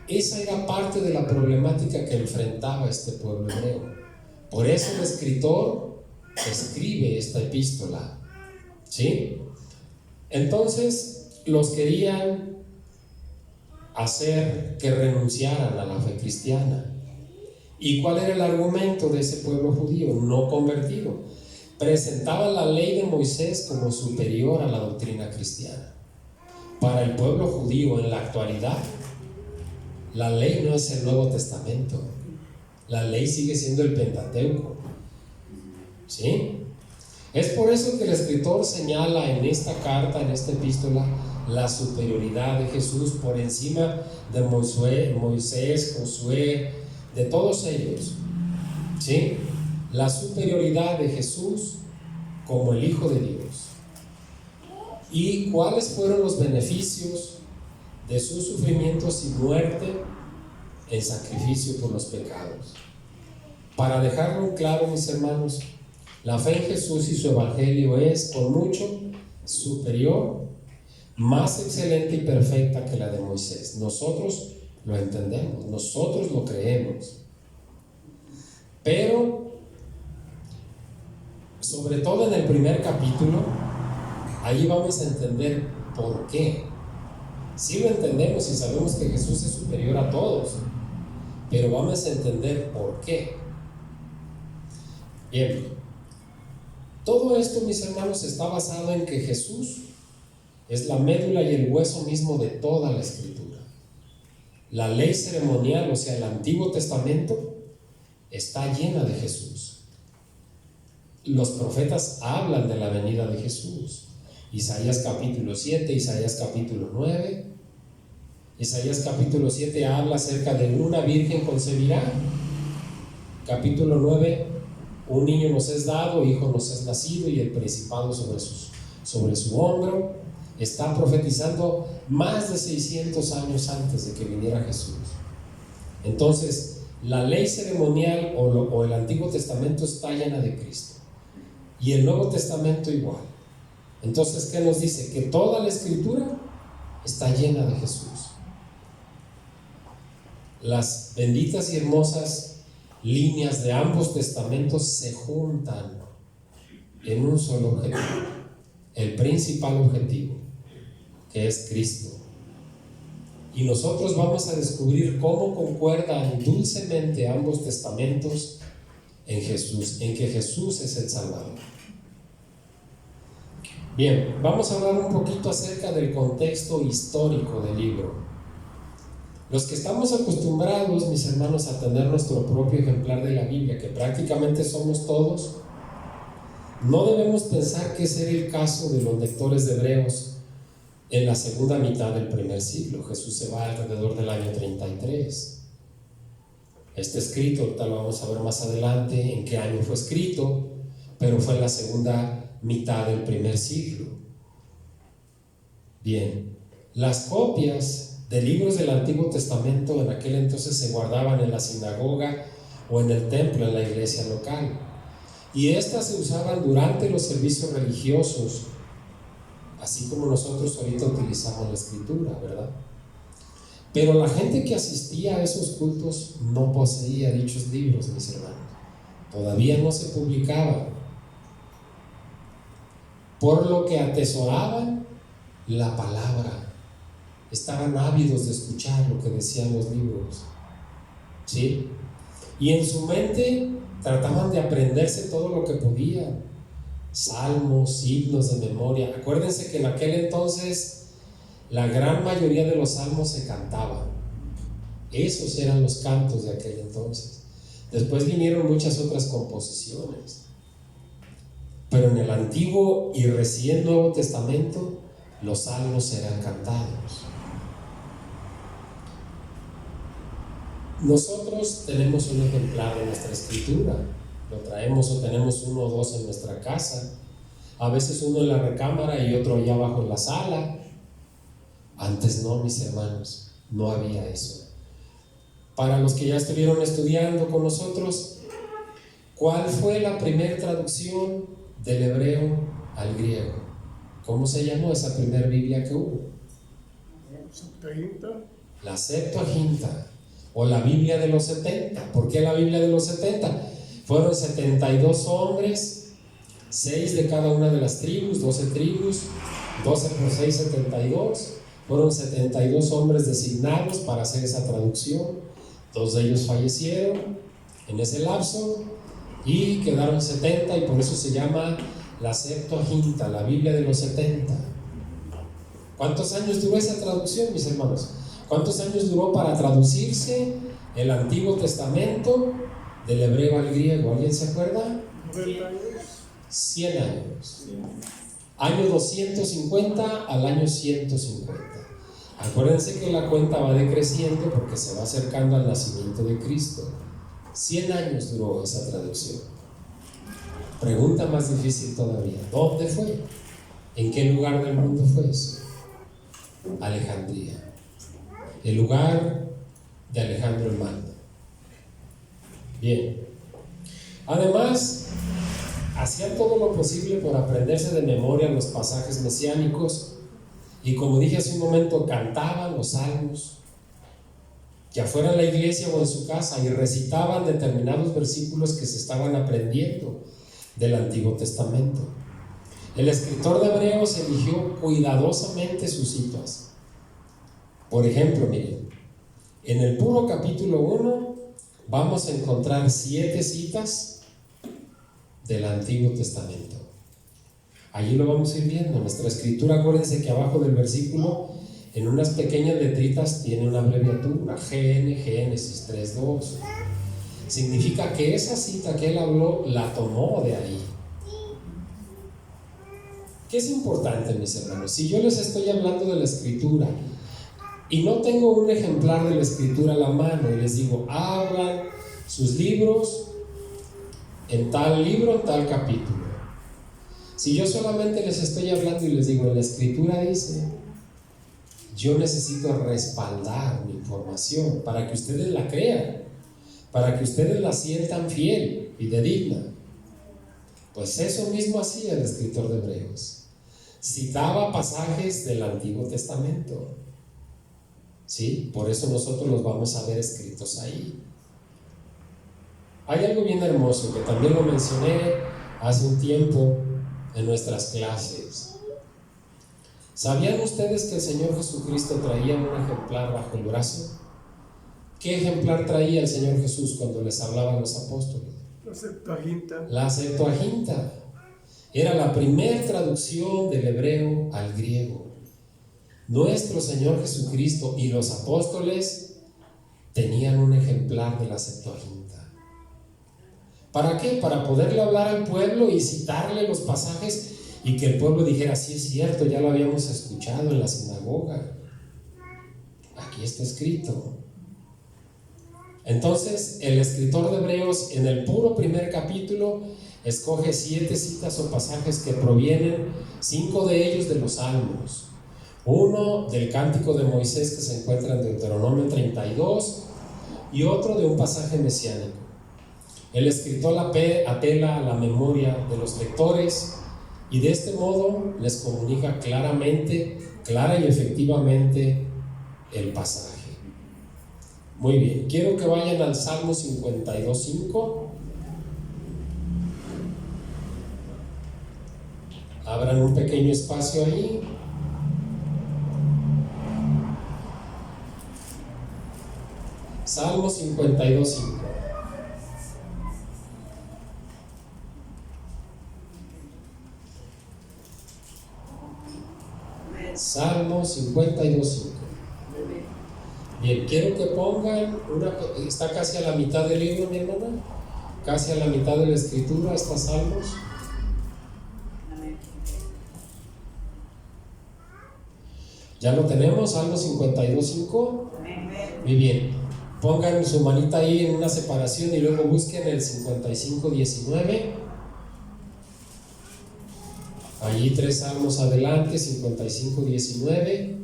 Esa era parte de la problemática que enfrentaba este pueblo hebreo. Por eso el escritor escribe esta epístola, ¿sí? Entonces los querían hacer que renunciaran a la fe cristiana. ¿Y cuál era el argumento de ese pueblo judío no convertido? Presentaban la ley de Moisés como superior a la doctrina cristiana. Para el pueblo judío en la actualidad, la ley no es el Nuevo Testamento. La ley sigue siendo el Pentateuco, ¿sí? Es por eso que el escritor señala en esta carta, en esta epístola, la superioridad de Jesús por encima de Moisés, Josué, de todos ellos, ¿sí? La superioridad de Jesús como el Hijo de Dios. ¿Y cuáles fueron los beneficios de sus sufrimientos y muerte en sacrificio por los pecados? Para dejarlo claro, mis hermanos, la fe en Jesús y su evangelio es con mucho superior, más excelente y perfecta que la de Moisés. Nosotros lo entendemos, nosotros lo creemos, pero sobre todo en el primer capítulo, ahí vamos a entender por qué. Sí lo entendemos y sabemos que Jesús es superior a todos, pero vamos a entender por qué. Bien, todo esto, mis hermanos, está basado en que Jesús es la médula y el hueso mismo de toda la Escritura. La ley ceremonial, o sea, el Antiguo Testamento, está llena de Jesús. Los profetas hablan de la venida de Jesús. Isaías capítulo 7, Isaías capítulo 9. Isaías capítulo 7 habla acerca de una virgen concebirá. Capítulo 9, un niño nos es dado, hijo nos es nacido, y el principado sobre su hombro. Está profetizando más de 600 años antes de que viniera Jesús. Entonces, la ley ceremonial o el Antiguo Testamento está llena de Cristo, y el Nuevo Testamento igual. Entonces, ¿qué nos dice? Que toda la Escritura está llena de Jesús. Las benditas y hermosas líneas de ambos testamentos se juntan en un solo objetivo, el principal objetivo, que es Cristo. Y nosotros vamos a descubrir cómo concuerdan dulcemente ambos testamentos en Jesús, en que Jesús es el Salvador. Bien, vamos a hablar un poquito acerca del contexto histórico del libro. Los que estamos acostumbrados, mis hermanos, a tener nuestro propio ejemplar de la Biblia, que prácticamente somos todos, no debemos pensar que ese era el caso de los lectores de Hebreos en la segunda mitad del primer siglo. Jesús se va alrededor del año 33. Está escrito, ahorita lo vamos a ver más adelante en qué año fue escrito, pero fue en la segunda mitad del primer siglo. Bien, las copias de libros del Antiguo Testamento en aquel entonces se guardaban en la sinagoga o en el templo, en la iglesia local, y estas se usaban durante los servicios religiosos, así como nosotros ahorita utilizamos la escritura, ¿verdad? Pero la gente que asistía a esos cultos no poseía dichos libros, mis hermanos. Todavía no se publicaban, por lo que atesoraban la palabra. Estaban ávidos de escuchar lo que decían los libros, ¿sí? Y en su mente trataban de aprenderse todo lo que podían, salmos, himnos de memoria. Acuérdense que en aquel entonces la gran mayoría de los salmos se cantaban. Esos eran los cantos de aquel entonces. Después vinieron muchas otras composiciones, pero en el Antiguo y recién Nuevo Testamento los salmos eran cantados. Nosotros tenemos un ejemplar de nuestra escritura, lo traemos o tenemos uno o dos en nuestra casa, a veces uno en la recámara y otro allá abajo en la sala. Antes no, mis hermanos, no había eso. Para los que ya estuvieron estudiando con nosotros, ¿cuál fue la primera traducción del hebreo al griego? ¿Cómo se llamó esa primera Biblia que hubo? La Septuaginta, o la Biblia de los 70. ¿Por qué la Biblia de los 70? Fueron 72 hombres, 6 de cada una de las tribus, 12 tribus, 12 por 6, 72. Fueron 72 hombres designados para hacer esa traducción. 2 de ellos fallecieron en ese lapso y quedaron 70, y por eso se llama la Septuaginta, la Biblia de los 70. ¿Cuántos años duró esa traducción, mis hermanos? ¿Cuántos años duró para traducirse el Antiguo Testamento del hebreo al griego? ¿Alguien se acuerda? 100 años. Año 250 al año 150. Acuérdense que la cuenta va decreciendo porque se va acercando al nacimiento de Cristo. 100 años duró esa traducción. Pregunta más difícil todavía: ¿dónde fue? ¿En qué lugar del mundo fue eso? Alejandría, el lugar de Alejandro el Magno. Bien. Además, hacían todo lo posible por aprenderse de memoria los pasajes mesiánicos, y como dije hace un momento, cantaban los salmos, ya fuera en la iglesia o en su casa, y recitaban determinados versículos que se estaban aprendiendo del Antiguo Testamento. El escritor de Hebreos eligió cuidadosamente sus citas. Por ejemplo, miren, en el puro capítulo 1 vamos a encontrar 7 citas del Antiguo Testamento. Allí lo vamos a ir viendo. Nuestra escritura, acuérdense que abajo del versículo, en unas pequeñas letritas, tiene una abreviatura, GN, Génesis 3:2. Significa que esa cita que él habló la tomó de ahí. ¿Qué es importante, mis hermanos? Si yo les estoy hablando de la escritura y no tengo un ejemplar de la escritura a la mano y les digo, abran sus libros en tal libro, en tal capítulo. Si yo solamente les estoy hablando y les digo, en la escritura dice, yo necesito respaldar mi información para que ustedes la crean, para que ustedes la sientan fiel y de digna. Pues eso mismo hacía el escritor de Hebreos. Citaba pasajes del Antiguo Testamento. ¿Sí? Por eso nosotros los vamos a ver escritos ahí. Hay algo bien hermoso que también lo mencioné hace un tiempo en nuestras clases. ¿Sabían ustedes que el Señor Jesucristo traía un ejemplar bajo el brazo? ¿Qué ejemplar traía el Señor Jesús cuando les hablaba a los apóstoles? La Septuaginta. La Septuaginta. Era la primera traducción del hebreo al griego. Nuestro Señor Jesucristo y los apóstoles tenían un ejemplar de la Septuaginta. ¿Para qué? Para poderle hablar al pueblo y citarle los pasajes y que el pueblo dijera, sí es cierto, ya lo habíamos escuchado en la sinagoga. Aquí está escrito. Entonces, el escritor de Hebreos, en el puro primer capítulo, escoge 7 citas o pasajes que provienen, 5 de ellos de los Salmos, 1 del Cántico de Moisés que se encuentra en Deuteronomio 32 y otro de un pasaje mesiánico. El escritor apela a la memoria de los lectores y de este modo les comunica clara y efectivamente el pasaje. Muy bien, quiero que vayan al Salmo 52:5. Abran un pequeño espacio ahí. Salmo 52:5. Salmo 52:5. Bien, quiero que pongan está casi a la mitad del libro, mi hermana, casi a la mitad de la escritura, está Salmos. ¿Ya lo tenemos? Salmo 52:5. Muy bien, pongan su manita ahí en una separación y luego busquen el 55:19. Allí 3 salmos adelante, 55:19.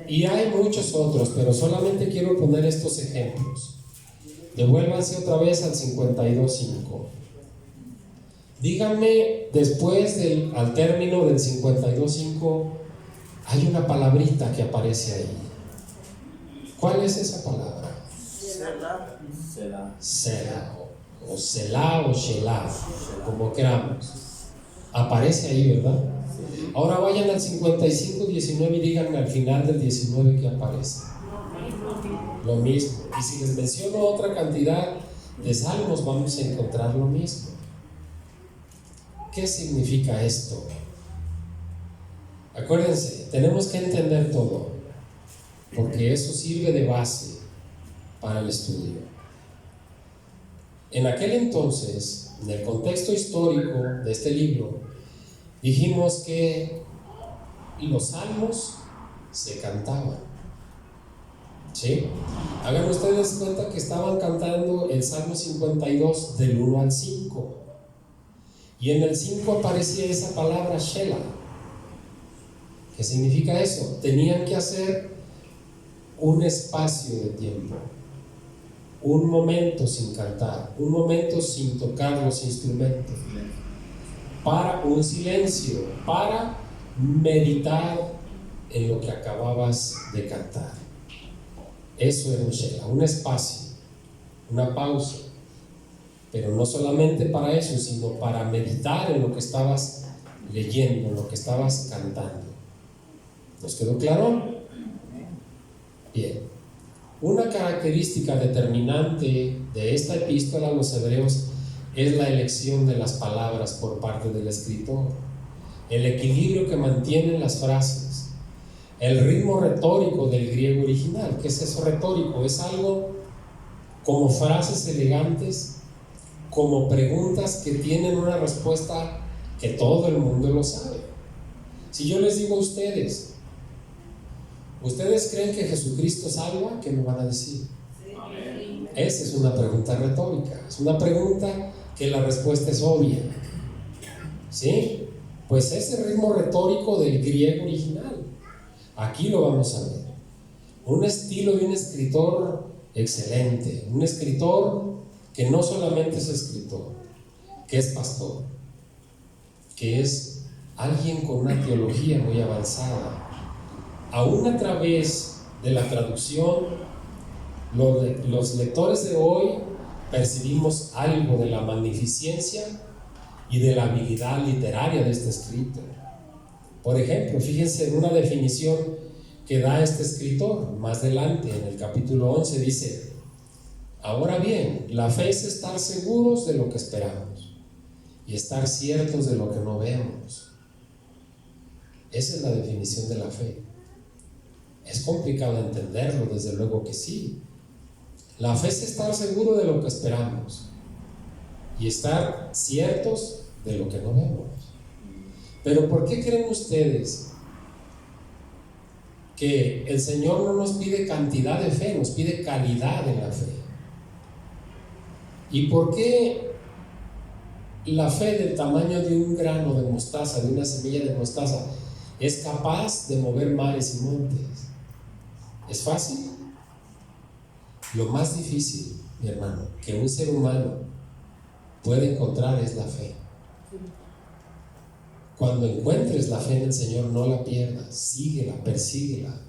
Y hay muchos otros, pero solamente quiero poner estos ejemplos. Devuélvanse otra vez al 52:5. Díganme, después al término del 52:5, hay una palabrita que aparece ahí. ¿Cuál es esa palabra? Selah. Selah. o Selah o Shelah, como queramos. Aparece ahí, ¿verdad? Ahora vayan al 55:19 y díganme al final del 19 que aparece. Lo mismo. Y si les menciono otra cantidad de salmos, vamos a encontrar lo mismo. ¿Qué significa esto? Acuérdense, tenemos que entender todo, porque eso sirve de base para el estudio. En aquel entonces, en el contexto histórico de este libro, dijimos que los salmos se cantaban. ¿Sí? Hagan ustedes cuenta que estaban cantando el Salmo 52 del 1 al 5. Y en el 5 aparecía esa palabra Shelah. ¿Qué significa eso? Tenían que hacer un espacio de tiempo, un momento sin cantar, un momento sin tocar los instrumentos, para un silencio, para meditar en lo que acababas de cantar. Eso era un Shelah, un espacio, una pausa, pero no solamente para eso, sino para meditar en lo que estabas leyendo, en lo que estabas cantando. ¿Nos quedó claro? Bien. Una característica determinante de esta epístola a los hebreos es la elección de las palabras por parte del escritor, el equilibrio que mantienen las frases, el ritmo retórico del griego original. ¿Qué es eso retórico? Es algo como frases elegantes, como preguntas que tienen una respuesta que todo el mundo lo sabe. Si yo les digo a ustedes, ¿ustedes creen que Jesucristo salva? ¿Qué me van a decir? Sí. Esa es una pregunta retórica, es una pregunta que la respuesta es obvia. ¿Sí? Pues ese ritmo retórico del griego original, aquí lo vamos a ver. Un estilo de un escritor excelente, un escritor que no solamente es escritor, que es pastor, que es alguien con una teología muy avanzada. Aún a través de la traducción, los lectores de hoy percibimos algo de la magnificencia y de la habilidad literaria de este escrito. Por ejemplo, fíjense en una definición que da este escritor más adelante, en el capítulo 11, dice: ahora bien, la fe es estar seguros de lo que esperamos y estar ciertos de lo que no vemos. Esa es la definición de la fe. Es complicado entenderlo, desde luego que sí. La fe es estar seguro de lo que esperamos y estar ciertos de lo que no vemos. Pero ¿por qué creen ustedes que el Señor no nos pide cantidad de fe, nos pide calidad en la fe? ¿Y por qué la fe del tamaño de un grano de mostaza, de una semilla de mostaza, es capaz de mover mares y montes? ¿Es fácil? Lo más difícil, mi hermano, que un ser humano puede encontrar es la fe. Cuando encuentres la fe en el Señor, no la pierdas, síguela, persíguela.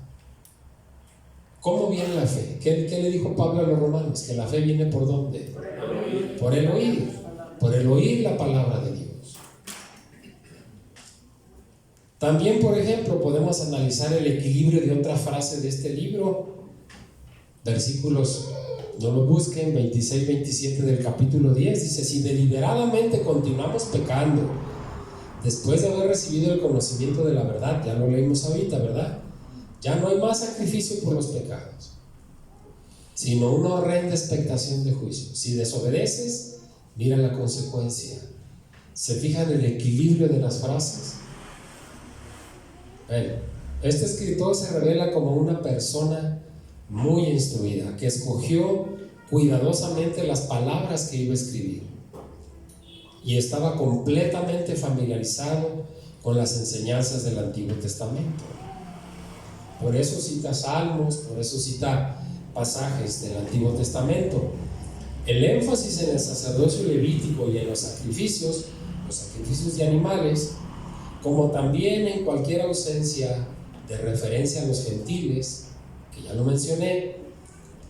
¿Cómo viene la fe? ¿Qué le dijo Pablo a los romanos? Que la fe viene ¿por dónde? Por el oír. Por el oír la palabra de Dios. También, por ejemplo, podemos analizar el equilibrio de otra frase de este libro. Versículos, no lo busquen, 26-27 del capítulo 10, dice: si deliberadamente continuamos pecando, después de haber recibido el conocimiento de la verdad, ya lo leímos ahorita, ¿verdad? Ya no hay más sacrificio por los pecados, sino una horrenda expectación de juicio. Si desobedeces, mira la consecuencia. ¿Se fijan el equilibrio de las frases? Bueno, este escritor se revela como una persona muy instruida, que escogió cuidadosamente las palabras que iba a escribir y estaba completamente familiarizado con las enseñanzas del Antiguo Testamento. Por eso cita salmos, por eso cita pasajes del Antiguo Testamento. El énfasis en el sacerdocio levítico y en los sacrificios de animales, como también en cualquier ausencia de referencia a los gentiles, que ya lo mencioné,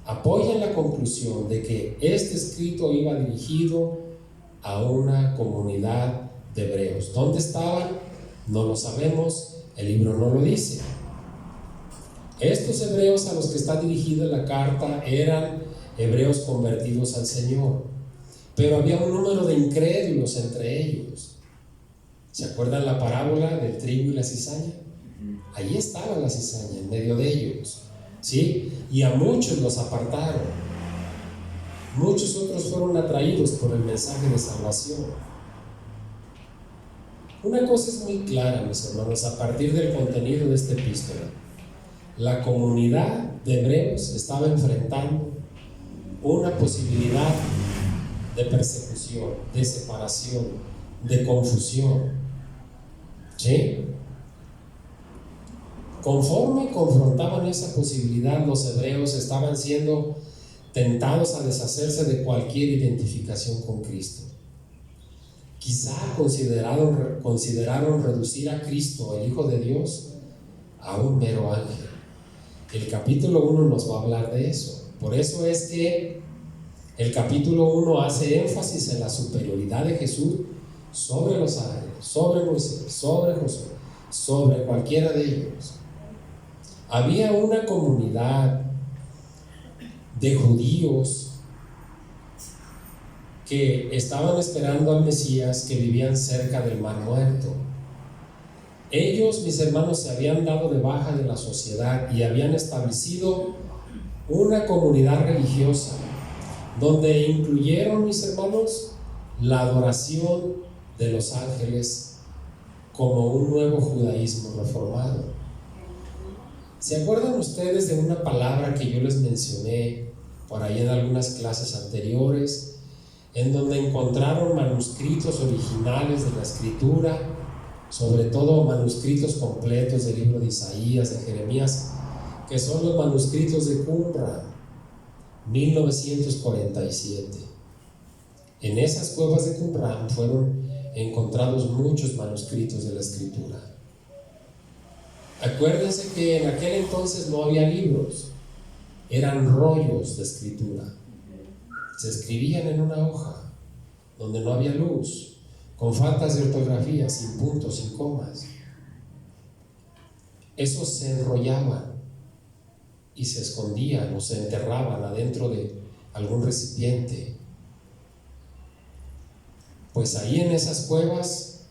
apoyan la conclusión de que este escrito iba dirigido a una comunidad de hebreos. ¿Dónde estaban? No lo sabemos, el libro no lo dice. Estos hebreos a los que está dirigida la carta eran hebreos convertidos al Señor, pero había un número de incrédulos entre ellos. ¿Se acuerdan la parábola del trigo y la cizaña? Allí estaba la cizaña en medio de ellos, ¿sí? Y a muchos los apartaron. Muchos otros fueron atraídos por el mensaje de salvación. Una cosa es muy clara, mis hermanos, a partir del contenido de esta epístola. La comunidad de hebreos estaba enfrentando una posibilidad de persecución, de separación, de confusión. ¿Sí? Conforme confrontaban esa posibilidad, los hebreos estaban siendo tentados a deshacerse de cualquier identificación con Cristo. Quizá consideraron reducir a Cristo, el Hijo de Dios, a un mero ángel. El capítulo 1 nos va a hablar de eso. Por eso es que el capítulo 1 hace énfasis en la superioridad de Jesús sobre los ángeles, sobre Moisés, sobre Josué, sobre cualquiera de ellos. Había una comunidad de judíos que estaban esperando al Mesías, que vivían cerca del Mar Muerto. Ellos, mis hermanos, se habían dado de baja de la sociedad y habían establecido una comunidad religiosa donde incluyeron, mis hermanos, la adoración de los ángeles como un nuevo judaísmo reformado. ¿Se acuerdan ustedes de una palabra que yo les mencioné por ahí en algunas clases anteriores, en donde encontraron manuscritos originales de la Escritura, sobre todo manuscritos completos del libro de Isaías, de Jeremías, que son los manuscritos de Qumran, 1947? En esas cuevas de Qumran fueron encontrados muchos manuscritos de la Escritura. Acuérdense que en aquel entonces no había libros, eran rollos de escritura. Se escribían en una hoja donde no había luz, con faltas de ortografía, sin puntos, sin comas. Esos se enrollaban y se escondían o se enterraban adentro de algún recipiente. Pues ahí en esas cuevas,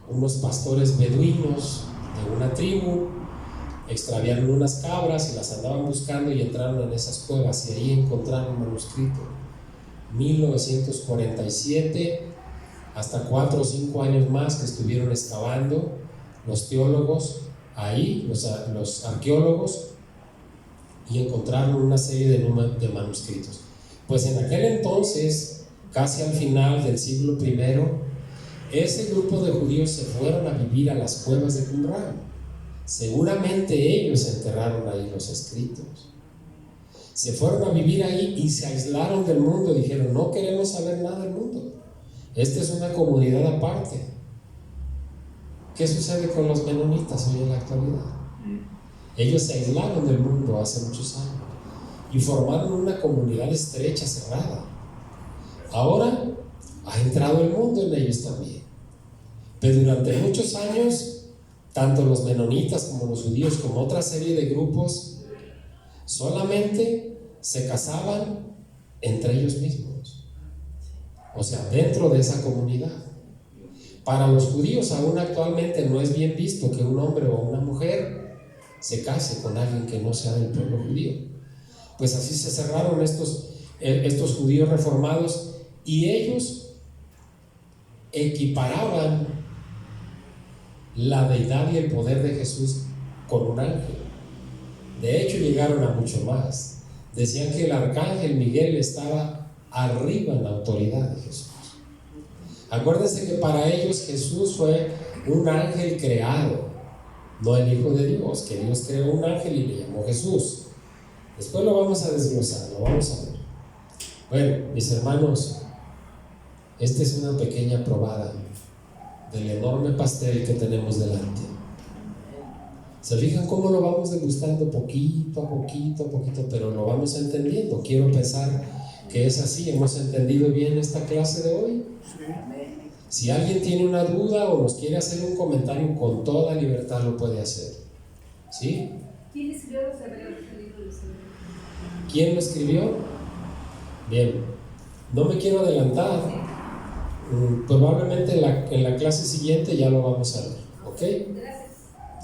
unos pastores beduinos de una tribu extraviaron unas cabras y las andaban buscando y entraron en esas cuevas y ahí encontraron un manuscrito. 1947, hasta 4 o 5 años más que estuvieron excavando los teólogos ahí, los arqueólogos, y encontraron una serie de manuscritos. Pues en aquel entonces, casi al final del siglo I, ese grupo de judíos se fueron a vivir a las cuevas de Qumran. Seguramente ellos enterraron ahí los escritos. Se fueron a vivir ahí y se aislaron del mundo. Dijeron: no queremos saber nada del mundo. Esta es una comunidad aparte. ¿Qué sucede con los menonitas hoy en la actualidad? Ellos se aislaron del mundo hace muchos años y formaron una comunidad estrecha, cerrada. Ahora ha entrado el mundo en ellos también. Pero durante muchos años, tanto los menonitas como los judíos, como otra serie de grupos, solamente se casaban entre ellos mismos, o sea, dentro de esa comunidad. Para los judíos aún actualmente no es bien visto que un hombre o una mujer se case con alguien que no sea del pueblo judío. Pues así se cerraron estos judíos reformados, y ellos equiparaban la deidad y el poder de Jesús con un ángel. De hecho, llegaron a mucho más. Decían que el arcángel Miguel estaba arriba en la autoridad de Jesús. Acuérdense que para ellos Jesús fue un ángel creado, no el Hijo de Dios, que Dios creó un ángel y le llamó Jesús. Después lo vamos a desglosar, lo vamos a ver. Bueno, mis hermanos, esta es una pequeña probada del enorme pastel que tenemos delante. ¿Se fijan cómo lo vamos degustando poquito a poquito, pero lo vamos entendiendo? Quiero pensar que es así. ¿Hemos entendido bien esta clase de hoy? Si alguien tiene una duda o nos quiere hacer un comentario, con toda libertad lo puede hacer. ¿Sí? ¿Quién escribió los Hebreos? El libro de los Hebreos. ¿Quién lo escribió? Bien, no me quiero adelantar. Probablemente en la clase siguiente ya lo vamos a ver. ¿Ok? Gracias.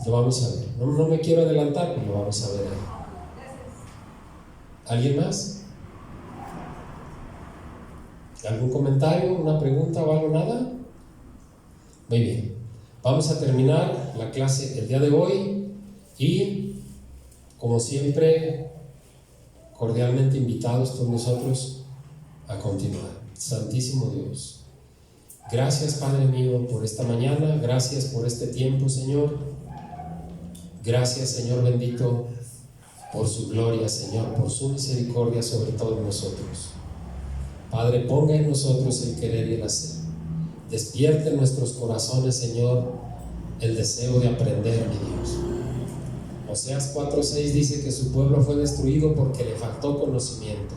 Lo vamos a ver. No me quiero adelantar, pero lo vamos a ver ahí. Gracias. ¿Alguien más? ¿Algún comentario, una pregunta o algo? ¿Nada? Muy bien. Vamos a terminar la clase el día de hoy y, como siempre, cordialmente invitados todos nosotros a continuar. Santísimo Dios, gracias, Padre mío, por esta mañana. Gracias por este tiempo, Señor. Gracias, Señor bendito, por su gloria, Señor, por su misericordia sobre todos nosotros. Padre, ponga en nosotros el querer y el hacer. Despierte en nuestros corazones, Señor, el deseo de aprender, mi Dios. Oseas 4:6 dice que su pueblo fue destruido porque le faltó conocimiento.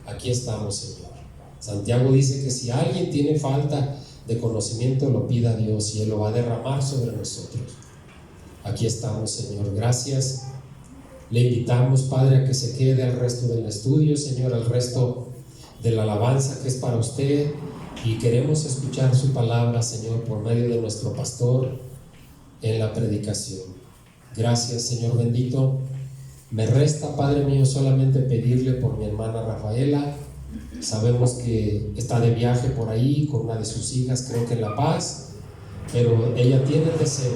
Aquí estamos, Señor. Santiago dice que si alguien tiene falta de conocimiento, lo pida a Dios y Él lo va a derramar sobre nosotros. Aquí estamos, Señor. Gracias. Le invitamos, Padre, a que se quede al resto del estudio, Señor, al resto de la alabanza que es para usted, y queremos escuchar su palabra, Señor, por medio de nuestro pastor en la predicación. Gracias, Señor bendito. Me resta, Padre mío, solamente pedirle por mi hermana Rafaela. Sabemos que está de viaje por ahí con una de sus hijas, creo que en La Paz, pero ella tiene el deseo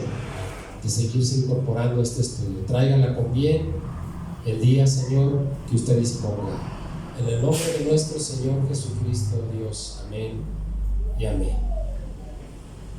de seguirse incorporando a este estudio. Tráigala con bien el día, Señor, que usted disponga. En el nombre de nuestro Señor Jesucristo, Dios. Amén y amén.